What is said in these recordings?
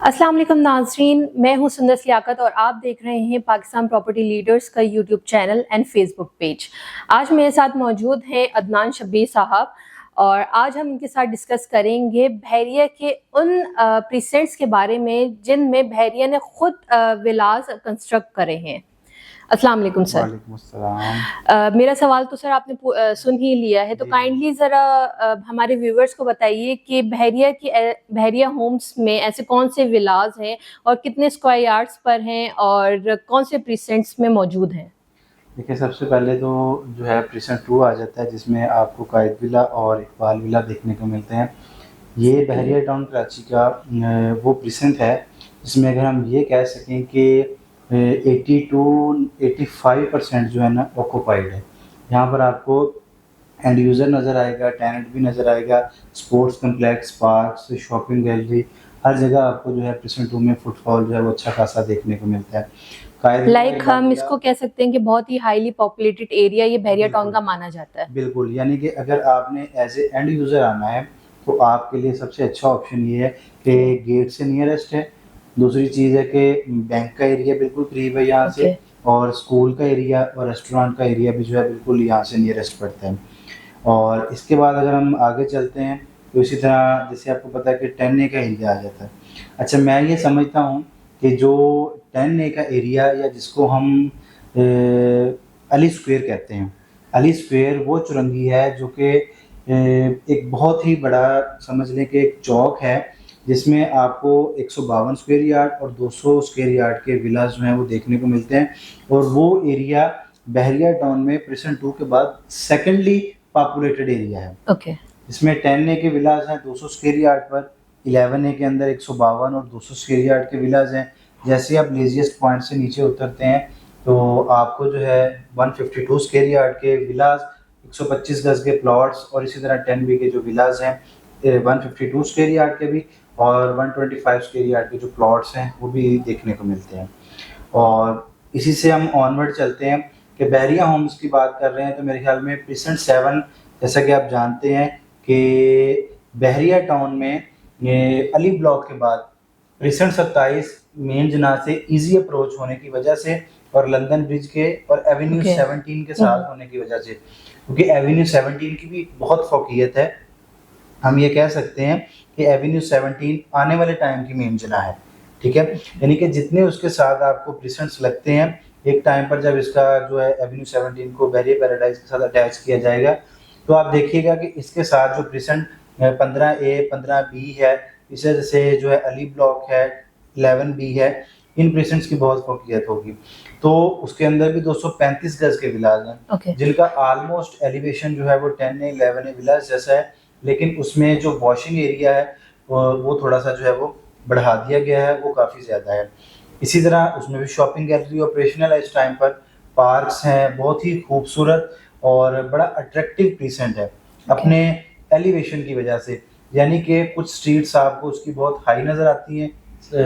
अस्सलाम वालेकुम नाज़रीन, मैं हूं सुंदस लियाकत और आप देख रहे हैं पाकिस्तान प्रॉपर्टी लीडर्स का YouTube channel and Facebook page. आज मेरे साथ मौजूद हैं अदनान शब्बीर साहब और आज हम इनके साथ डिस्कस करेंगे बहरिया के उन प्रीसेंट्स के बारे में जिनमें बहरिया ने खुद विलास कंस्ट्रक्ट करे हैं। अस्सलाम वालेकुम सर। वालेकुम अस्सलाम। मेरा सवाल तो सर आपने सुन ही लिया है, तो काइंडली ज़रा हमारे व्यूवर्स को बताइए कि बहरिया होम्स में ऐसे कौन से विलाज हैं और कितने स्क्वायर यार्ड्स पर हैं और कौन से प्रीसेंट्स में मौजूद हैं। देखिए, सबसे पहले तो जो है प्रीसेंट 2 आ जाता है, जिसमें आपको कायद विला और इकबाल विला देखने को मिलते हैं। ये बहरिया टाउन कराची का वो प्रीसेंट है जिसमें अगर हम ये कह सकें कि 80 टू 85% जो है ना ऑक्यूपाइड है। यहाँ पर आपको एंड यूज़र नज़र आएगा, टेनेंट भी नज़र आएगा, sports complex, parks, shopping gallery, हर जगह आपको जो है प्रीसेंट 2 में फुटफॉल जो है वो अच्छा खासा देखने को मिलता है। लाइक हम इसको कह सकते हैं कि बहुत ही हाईली पॉपुलेटेड एरिया ये बहरिया टाउन का माना जाता है। बिल्कुल, यानी कि अगर आपने एज ए एंड यूज़र आना है तो आपके लिए सबसे अच्छा ऑप्शन ये है कि गेट से नियरेस्ट है। दूसरी चीज़ है कि बैंक का एरिया बिल्कुल करीब है यहाँ से, और स्कूल का एरिया और रेस्टोरेंट का एरिया भी जो है बिल्कुल यहाँ से नियरेस्ट पड़ता है। और इसके बाद अगर हम आगे चलते हैं तो इसी तरह जैसे आपको पता है कि 10 ए का एरिया आ जाता है। अच्छा, मैं ये समझता हूँ कि जो 10 ए का एरिया या जिसको हम अली स्क्वायर कहते हैं, अली स्क्वायर वो चुरंगी है जो कि एक बहुत ही बड़ा समझ लें कि एक चौक है जिसमें आपको 152 स्क्वायर यार्ड और 200 स्क्वायर यार्ड के विलास जो हैं वो देखने को मिलते हैं। और वो एरिया बहरिया टाउन में प्रीसेंट 2 के बाद सेकेंडली पॉपुलेटेड एरिया है। इसमें 10 ए के विलास हैं 200 स्क्वायर यार्ड पर, 11 ए के अंदर 152 और 200 स्क्वायर यार्ड के विलास हैं। जैसे आप लेजिएस्ट पॉइंट से नीचे उतरते हैं तो आपको जो है 152 स्क्वायर यार्ड के विलास, 125 गज के प्लॉट्स और इसी तरह 10 बी के जो विलास हैं 152 स्क्वायर यार्ड के भी और 125 स्क्वायर यार्ड के जो प्लॉट्स हैं वो भी देखने को मिलते हैं। और इसी से हम ऑनवर्ड चलते हैं कि बहरिया होम्स की बात कर रहे हैं तो मेरे ख्याल में प्रीसेंट 7, जैसा कि आप जानते हैं कि बहरिया टाउन में ये अली ब्लॉक के बाद प्रीसेंट 27 मेन जना से इजी अप्रोच होने की वजह से और लंदन ब्रिज के और एवेन्यू 17 के साथ होने की वजह से, क्योंकि एवेन्यू 17 की भी बहुत फोकियत है, हम ये कह सकते हैं कि एवेन्यू 17 आने वाले टाइम की मेन जना है। ठीक है, यानी कि जितने उसके साथ आपको प्रीसेंट्स लगते हैं, एक टाइम पर जब इसका जो है एवेन्यू 17 को बहरिया पैराडाइज के साथ अटैच किया जाएगा तो आप देखिएगा कि इसके साथ जो प्रीसेंट 15 ए 15 बी है, इसे जैसे जो है अली ब्लॉक है, 11 बी है, इन प्रीसेंट्स की बहुत फोकियत होगी। तो उसके अंदर भी 235 गज के विलास हैं जिनका ऑलमोस्ट एलिवेशन जो है वो 10 ए 11 ए विलास जैसा है, लेकिन उसमें जो वॉशिंग एरिया है वो थोड़ा सा जो है वो बढ़ा दिया गया है, वो काफ़ी ज़्यादा है। इसी तरह उसमें भी शॉपिंग गैलरी ऑपरेशनल है इस टाइम पर, पार्क्स हैं, बहुत ही खूबसूरत और बड़ा अट्रैक्टिव प्रीसेंट है अपने एलिवेशन की वजह से। यानी कि कुछ स्ट्रीट्स आपको उसकी बहुत हाई नज़र आती हैं,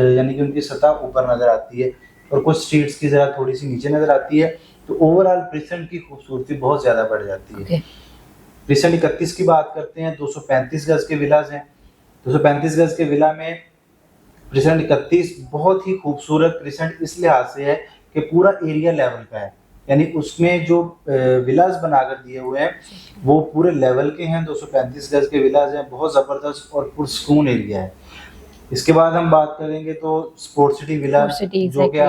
यानी कि उनकी सतह ऊपर नज़र आती है, और कुछ स्ट्रीट्स की ज़रा थोड़ी सी नीचे नज़र आती है, तो ओवरऑल प्रीसेंट की खूबसूरती बहुत ज़्यादा बढ़ जाती है। प्रीसेंट 31 की बात करते हैं, 235 गज के विलास हैं। 235 गज के विला में प्रीसेंट 31 बहुत ही खूबसूरत प्रीसेंट इस लिहाज से है कि पूरा एरिया लेवल का है, यानी उसमें जो विलास बनाकर दिए हुए हैं वो पूरे लेवल के हैं। 235 गज के विलास हैं, बहुत ज़बरदस्त और पुरसकून एरिया है। इसके बाद हम बात करेंगे तो स्पोर्ट सिटी विला, जो कि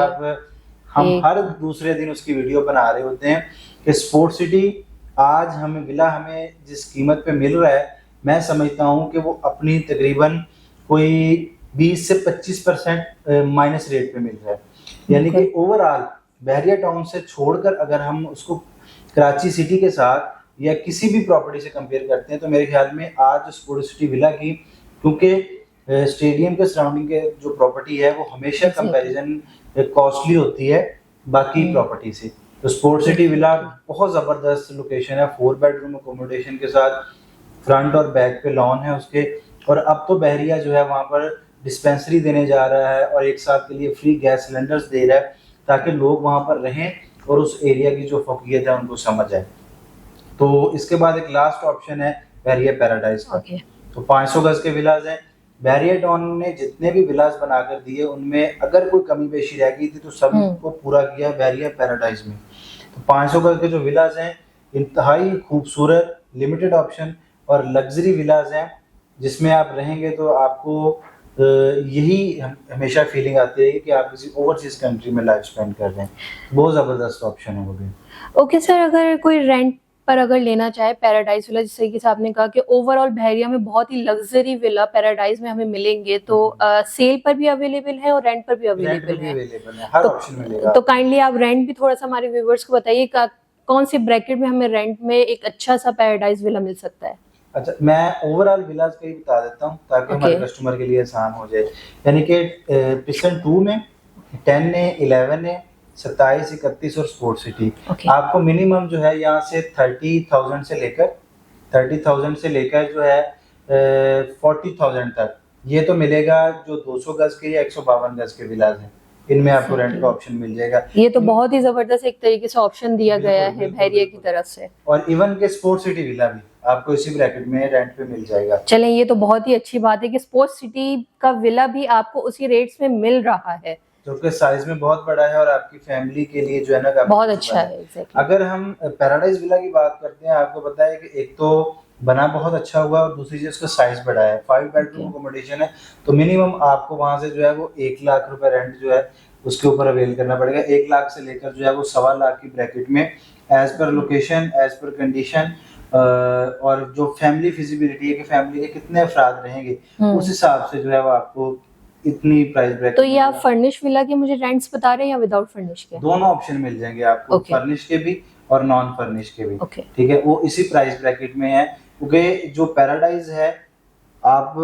हम हर दूसरे दिन उसकी वीडियो बना रहे होते हैं कि स्पोर्ट सिटी आज हमें जिस कीमत पे मिल रहा है, मैं समझता हूँ कि वो अपनी तकरीबन कोई 20 से 25% माइनस रेट पे मिल रहा है। यानी कि ओवरऑल बहरिया टाउन से छोड़कर अगर हम उसको कराची सिटी के साथ या किसी भी प्रॉपर्टी से कंपेयर करते हैं तो मेरे ख्याल में आज स्पोर्ट सिटी विला की, क्योंकि स्टेडियम के सराउंडिंग के जो प्रॉपर्टी है वो हमेशा कंपैरिजन कॉस्टली होती है बाकी प्रॉपर्टी से, तो स्पोर्ट सिटी विला बहुत ज़बरदस्त लोकेशन है, 4 बेडरूम अकोमोडेशन के साथ, फ्रंट और बैक पे लॉन है उसके। और अब तो बहरिया जो है वहाँ पर डिस्पेंसरी देने जा रहा है और एक साल के लिए फ्री गैस सिलेंडर्स दे रहा है ताकि लोग वहाँ पर रहें और उस एरिया की जो फोकियत है उनको समझ आए। तो इसके बाद एक लास्ट ऑप्शन है बहरिया पैराडाइज का। तो 500 गज के विलाज हैं बैरियर टाउन ने जितने भी विलास बनाकर दिए उनमें अगर कोई कमी पेशी रह गई थी तो सब को पूरा किया बैरियर पैराडाइज में। तो 500 गज के जो विलास हैं इंतहाई खूबसूरत, लिमिटेड ऑप्शन और लग्जरी विलास हैं, जिसमें आप रहेंगे तो आपको यही हमेशा फीलिंग आती है कि आप किसी ओवरसीज कंट्री में लाइफ स्पेंड कर रहे हैं। बहुत ज़बरदस्त ऑप्शन है वो भी। ओके सर, अगर कोई रेंट पर अगर लेना चाहे पैराडाइज विला, जैसे कि आपने कहा कि ओवरऑल बहरिया में बहुत ही लग्जरी विला पैराडाइज में हमें मिलेंगे, तो सेल पर भी अवेलेबल है और रेंट पर भी अवेलेबल है, हर तो, ऑप्शन मिलेगा। तो काइंडली आप रेंट भी थोड़ा सा हमारे व्यूवर्स को बताइए कौन सी ब्रैकेट में हमें रेंट में एक अच्छा सा पैराडाइज विला मिल सकता है। अच्छा, मैं ओवरऑल विलास का ही बता देता हूँ ताकि हमारे कस्टमर के लिए आसान हो जाए। यानी कि पिसन 2 में 10 ने 11 ने 27, 31 और स्पोर्ट सिटी आपको मिनिमम जो है यहाँ से 30,000 से लेकर जो है 40,000 तक ये तो मिलेगा। जो 200 गज के या 152 गज के विलास हैं इनमें आपको रेंट का ऑप्शन मिल जाएगा। ये तो बहुत ही जबरदस्त एक तरीके से ऑप्शन दिया गया है बहरिया की तरफ से। और इवन के स्पोर्ट सिटी विला भी आपको इसी ब्रैकेट में रेंट पे मिल जाएगा। चलें, ये तो बहुत ही अच्छी बात है कि स्पोर्ट्स सिटी का विला भी आपको उसी रेट्स में मिल रहा है, जो कि साइज में बहुत बड़ा है और आपकी फैमिली के लिए जो है ना बहुत अच्छा है। अगर हम पैराडाइज विला की बात करते हैं, आपको पता है कि एक तो बना बहुत अच्छा हुआ और दूसरी चीज उसका साइज बड़ा है। 5 बेडरूम अकोमोडेशन है, तो मिनिमम आपको वहां से जो है वो 1 लाख रुपए रेंट जो है उसके ऊपर अवेल करना पड़ेगा। 1 लाख से लेकर जो है वो 1.25 लाख की ब्रैकेट में as per location, as per condition और जो फैमिली फिजिबिलिटी है कि फैमिली के कितने अफराद रहेंगे उस हिसाब से जो है वो आपको इतनी प्राइस ब्रैकेट। तो ये आप फर्निश विला के मुझे रेंट्स बता रहे हैं या विदाउट फर्निश के? दोनों ऑप्शन मिल जाएंगे आपको, फर्निश के भी और नॉन फर्निश के भी। ठीक है, वो इसी प्राइस ब्रैकेट में है। क्योंकि जो पैराडाइज है आप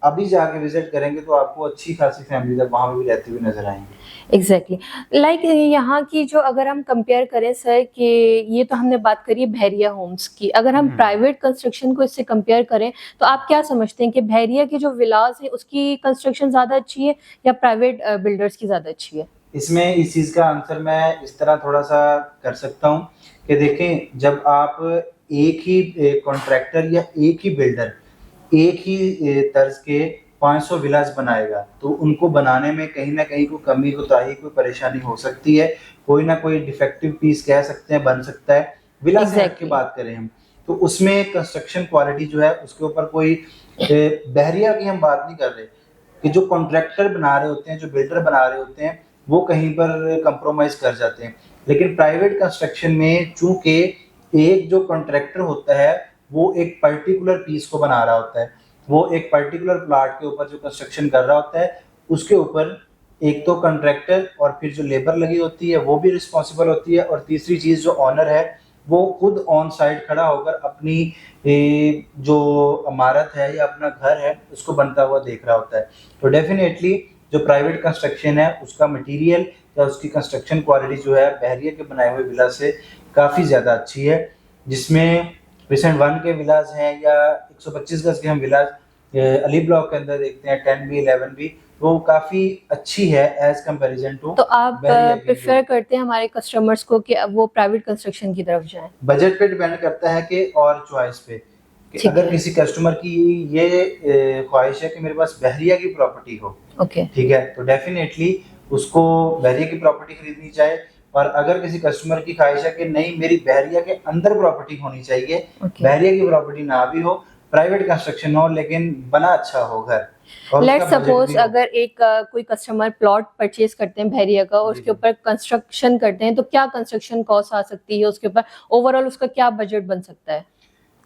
अभी जाके विजिट करेंगे तो आपको अच्छी खासी फैमिली जब वहां भी रहती हुई नजर आएंगी। एग्जैक्टली लाइक यहाँ की जो अगर हम कंपेयर करें सर कि ये तो हमने बात करी बहरिया होम्स की, अगर हम प्राइवेट कंस्ट्रक्शन को इससे कंपेयर करें तो आप क्या समझते हैं कि बहरिया की जो विलास है उसकी कंस्ट्रक्शन ज्यादा अच्छी है या प्राइवेट बिल्डर्स की ज्यादा अच्छी है? इसमें इस चीज का आंसर मैं इस तरह थोड़ा सा कर सकता हूँ कि देखें, जब आप एक ही कॉन्ट्रैक्टर या एक ही बिल्डर एक ही तर्ज के 500 विलास बनाएगा तो उनको बनाने में कहीं ना कहीं कोई कमी कोताही कोई परेशानी हो सकती है, कोई ना कोई डिफेक्टिव पीस कह सकते हैं बन सकता है। विलास की बात करें हम तो उसमें कंस्ट्रक्शन क्वालिटी जो है उसके ऊपर कोई बहरिया की हम बात नहीं कर रहे कि जो कॉन्ट्रैक्टर बना रहे होते हैं, जो बिल्डर बना रहे होते हैं वो कहीं पर कंप्रोमाइज कर जाते हैं। लेकिन प्राइवेट कंस्ट्रक्शन में चूंकि एक जो कॉन्ट्रैक्टर होता है वो एक पर्टिकुलर पीस को बना रहा होता है, वो एक पर्टिकुलर प्लाट के ऊपर जो कंस्ट्रक्शन कर रहा होता है उसके ऊपर एक तो कॉन्ट्रैक्टर और फिर जो लेबर लगी होती है वो भी रिस्पॉन्सिबल होती है, और तीसरी चीज जो ऑनर है वो खुद ऑन साइड खड़ा होकर अपनी जो इमारत है या अपना घर है उसको बनता हुआ देख रहा होता है। तो डेफिनेटली जो प्राइवेट कंस्ट्रक्शन है उसका मटेरियल या उसकी कंस्ट्रक्शन क्वालिटी जो है बहरिया के बनाए हुए विला से काफ़ी ज़्यादा अच्छी है, जिसमें रिसेंट 1 के विलास हैं या 125 गज के हम विलास अली ब्लॉक के अंदर देखते हैं 10 भी 11 भी, वो काफ़ी अच्छी है एज कंपैरिजन टू। तो आप प्रेफर करते हैं हमारे कस्टमर्स को कि वो प्राइवेट कंस्ट्रक्शन की तरफ जाएं? बजट पे डिपेंड करता है कि और चॉइस पे कि अगर किसी कस्टमर की ये ख्वाहिश है कि मेरे पास बहरिया की प्रॉपर्टी हो, ठीक है, तो डेफिनेटली उसको बहरिया की प्रॉपर्टी खरीदनी चाहिए। और अगर किसी कस्टमर की ख्वाहिश है कि नहीं मेरी बहरिया के अंदर प्रॉपर्टी होनी चाहिए, बहरिया की प्रॉपर्टी ना भी हो, प्राइवेट कंस्ट्रक्शन हो लेकिन बना अच्छा हो घर। लेट्स सपोज अगर एक कोई कस्टमर प्लॉट परचेज करते हैं बहरिया का और उसके ऊपर कंस्ट्रक्शन करते हैं तो क्या कंस्ट्रक्शन कॉस्ट आ सकती है, उसके ऊपर ओवरऑल उसका क्या बजट बन सकता है?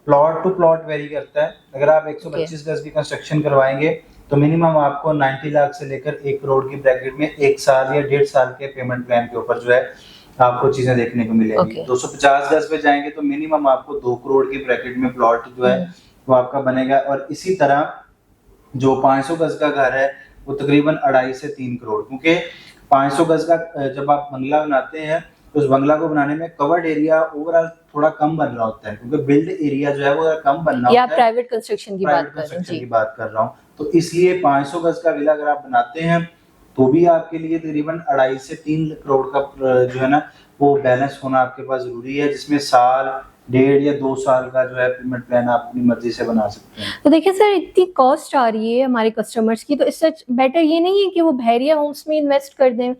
प्लॉट टू प्लॉट वेरी करता है। अगर आप 125 गज की कंस्ट्रक्शन करवाएंगे तो मिनिमम आपको 90 लाख से लेकर 1 करोड़ की ब्रैकेट में 1 साल या 1.5 साल के पेमेंट प्लान के ऊपर जो है आपको चीजें देखने को मिलेंगी। 250 गज पे जाएंगे तो मिनिमम आपको 2 करोड़ की ब्रैकेट में प्लॉट जो है वो आपका बनेगा। और इसी तरह जो 500 गज का घर है वो तकरीबन 2.5 से 3 करोड़, क्योंकि 500 गज का जब आप बंगला बनाते हैं तो उस बंगला को बनाने में कवर्ड एरिया ओवरऑल थोड़ा कम बन रहा होता है, क्योंकि बिल्ड एरिया जो है वो कम बनना होता है। प्राइवेट कंस्ट्रक्शन की बात कर रहा हूँ, तो इसलिए 500 गज का विला अगर आप बनाते हैं तो भी आपके लिए तकरीबन 2.5 से 3 करोड़ का जो है ना वो बैलेंस होना आपके पास जरूरी है, जिसमें साल 1.5 या 2 साल का जो है पेमेंट प्लान आप अपनी मर्जी से बना सकते हैं। तो देखिए सर, इतनी कॉस्ट आ रही है हमारे कस्टमर्स की, तो इससे बेटर ये नहीं है कि वो बहरिया होम्स में इन्वेस्ट कर दें?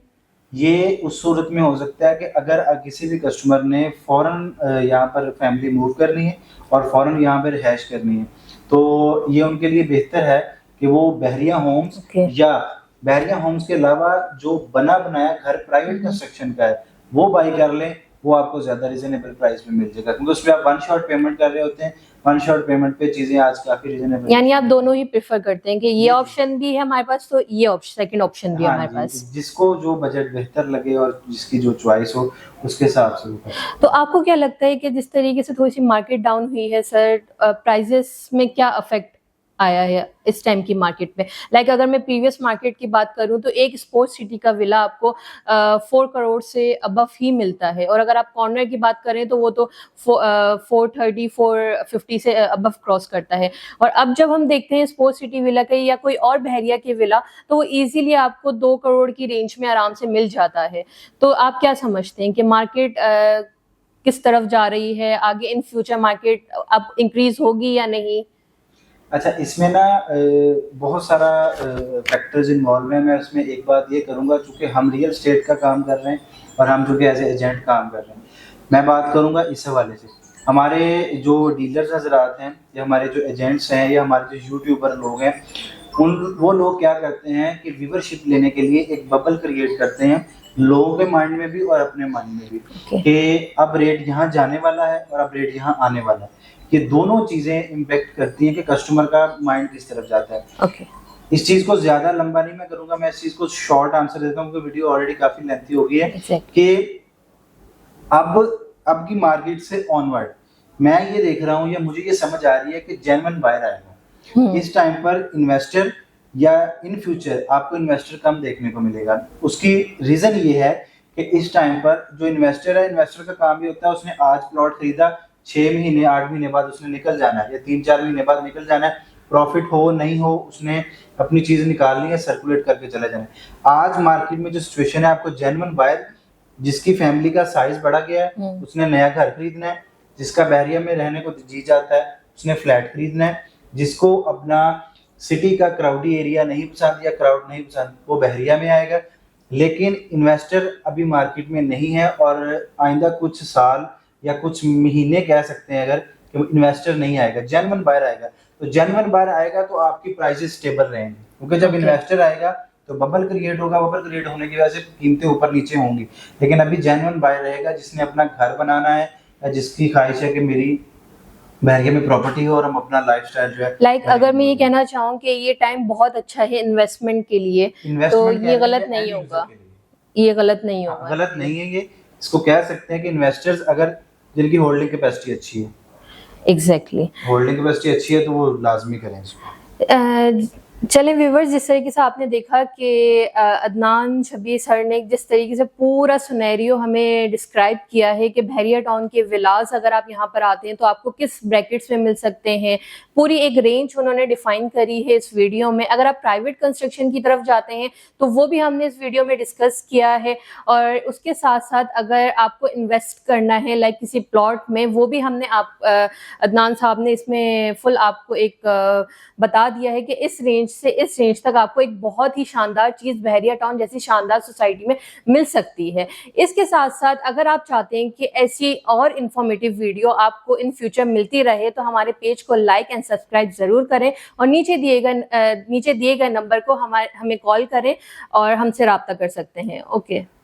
ये उस सूरत में हो सकता है कि अगर किसी भी कस्टमर ने फ़ौरन यहाँ पर फैमिली मूव करनी है और फ़ौरन यहाँ पे रिहाइश करनी है, तो ये उनके लिए बेहतर है कि वो बहरिया होम्स ओके। या बहरिया होम्स के अलावा जो बना बनाया घर प्राइवेट कंस्ट्रक्शन का है, वो बाई कर लें। वो आपको ज़्यादा रीज़नेबल प्राइस में मिल जाएगा, क्योंकि उसमें आप वन शॉट पेमेंट कर रहे होते हैं। वन शॉट पेमेंट पे चीज़ें आज काफ़ी रीज़नेबल यानी आप दोनों ही प्रेफर करते हैं कि ये जी। ऑप्शन भी है हमारे पास, तो ये ऑप्शन, सेकंड ऑप्शन भी है हाँ हमारे जी, पास। जिसको जो बजट बेहतर लगे और जिसकी जो चॉइस हो, उसके हिसाब से वो करें। तो आपको क्या लगता है कि जिस तरीके से थोड़ी सी मार्केट डाउन हुई है सर, प्राइजेस में क्या अफेक्ट आया है इस टाइम की मार्केट में? लाइक अगर मैं प्रीवियस मार्केट की बात करूं तो एक स्पोर्ट्स सिटी का विला आपको 4 करोड़ से अबव ही मिलता है, और अगर आप कॉर्नर की बात करें तो वो तो 430 450 से अबव क्रॉस करता है। और अब जब हम देखते हैं स्पोर्ट्स सिटी विला के या कोई और बहरिया के विला, तो वो इजीली आपको 2 करोड़ की रेंज में आराम से मिल जाता है। तो आप क्या समझते हैं कि मार्केट किस तरफ जा रही है? आगे इन फ्यूचर मार्केट अब इंक्रीज होगी या नहीं? अच्छा, इसमें ना बहुत सारा फैक्टर्स इन्वॉल्व हैं। मैं उसमें एक बात ये करूँगा, चूँकि हम रियल एस्टेट का काम कर रहे हैं और हम चूँकि एज ए एजेंट काम कर रहे हैं, मैं बात करूँगा इस हवाले से। हमारे जो डीलर्स हजरात हैं या हमारे जो एजेंट्स हैं या हमारे जो यूट्यूबर लोग हैं, वो लोग क्या करते हैं कि व्यूवरशिप लेने के लिए एक बबल क्रिएट करते हैं, लोगों के माइंड में भी और अपने माइंड में भी, कि अब रेट यहाँ जाने वाला है और अब रेट यहाँ आने वाला है। ये दोनों चीजें इम्पैक्ट करती हैं कि कस्टमर का माइंड किस तरफ जाता है। ओके। इस चीज को ज्यादा लंबा नहीं मैं करूंगा, मैं इस चीज को शॉर्ट आंसर देता हूँ, क्योंकि वीडियो ऑलरेडी काफी लेंथी हो गई है। कि अब की मार्केट से ऑनवर्ड मैं ये देख रहा हूँ या मुझे ये समझ आ रही है कि जेन्युइन बायर आएगा। इस टाइम पर इन्वेस्टर या इन फ्यूचर आपको इन्वेस्टर कम देखने को मिलेगा। उसकी रीजन ये है कि इस टाइम पर जो इन्वेस्टर है, इन्वेस्टर का काम ये होता है, उसने आज प्लॉट खरीदा, 6 महीने 8 महीने बाद उसने निकल जाना है या 3-4 महीने बाद निकल जाना है। प्रॉफिट हो नहीं हो, उसने अपनी चीज निकालनी है, सर्कुलेट करके चला जाना है। आज मार्केट में जो सिचुएशन है, आपको जेन्युइन बायर जिसकी फैमिली का साइज बढ़ा गया है, उसने नया घर खरीदना है, जिसका बहरिया में रहने को जी जाता है, उसने फ्लैट खरीदना है, जिसको अपना सिटी का क्राउडी एरिया नहीं पसंद या क्राउड नहीं पसंद, वो बहरिया में आएगा। लेकिन इन्वेस्टर अभी मार्केट में नहीं है और आइंदा कुछ साल या कुछ महीने कह सकते हैं अगर, कि इन्वेस्टर नहीं आएगा, जेन्युइन बायर आएगा। तो जेन्युइन बायर आएगा तो आपकी प्राइसेस स्टेबल रहेंगे, क्योंकि जब इन्वेस्टर आएगा तो बबल क्रिएट होगा, बबल क्रिएट होने की वजह से कीमतें ऊपर नीचे होंगी। लेकिन अभी जेन्युइन बायर रहेगा जिसने अपना घर बनाना है या जिसकी ख्वाहिश है कि मेरी बहरिया में प्रॉपर्टी हो और हम अपना लाइफस्टाइल जो है लाइक अगर मैं ये कहना चाहूँ कि ये टाइम बहुत अच्छा है इन्वेस्टमेंट के लिए, तो इन्वेस्टमेंट ये गलत नहीं होगा? ये गलत नहीं होगा? गलत नहीं है ये, इसको कह सकते हैं कि इन्वेस्टर्स अगर जिनकी होल्डिंग कैपेसिटी अच्छी है, एग्जैक्टली, होल्डिंग कैपेसिटी अच्छी है, तो वो लाजमी करें इसको। चलें व्यूवर्स, जिस तरीके से आपने देखा कि अदनान शबीर सर ने जिस तरीके से पूरा सुनेरियो हमें डिस्क्राइब किया है कि बहरिया टाउन के विलास अगर आप यहाँ पर आते हैं तो आपको किस ब्रैकेट्स में मिल सकते हैं, पूरी एक रेंज उन्होंने डिफाइन करी है इस वीडियो में। अगर आप प्राइवेट कंस्ट्रक्शन की तरफ जाते हैं तो वो भी हमने इस वीडियो में डिस्कस किया है, और उसके साथ साथ अगर आपको इन्वेस्ट करना है लाइक किसी प्लॉट में, वो भी हमने अदनान साहब ने इसमें फुल आपको एक बता दिया है कि इस रेंज से इस रेंज तक आपको एक बहुत ही शानदार चीज बहरिया टाउन जैसी शानदार सोसाइटी में मिल सकती है। इसके साथ साथ अगर आप चाहते हैं कि ऐसी और इंफॉर्मेटिव वीडियो आपको इन फ्यूचर मिलती रहे तो हमारे पेज को लाइक एंड सब्सक्राइब जरूर करें, और नीचे दिए गए नंबर को हमें कॉल करें और हमसे रब्ता कर सकते हैं। ओके।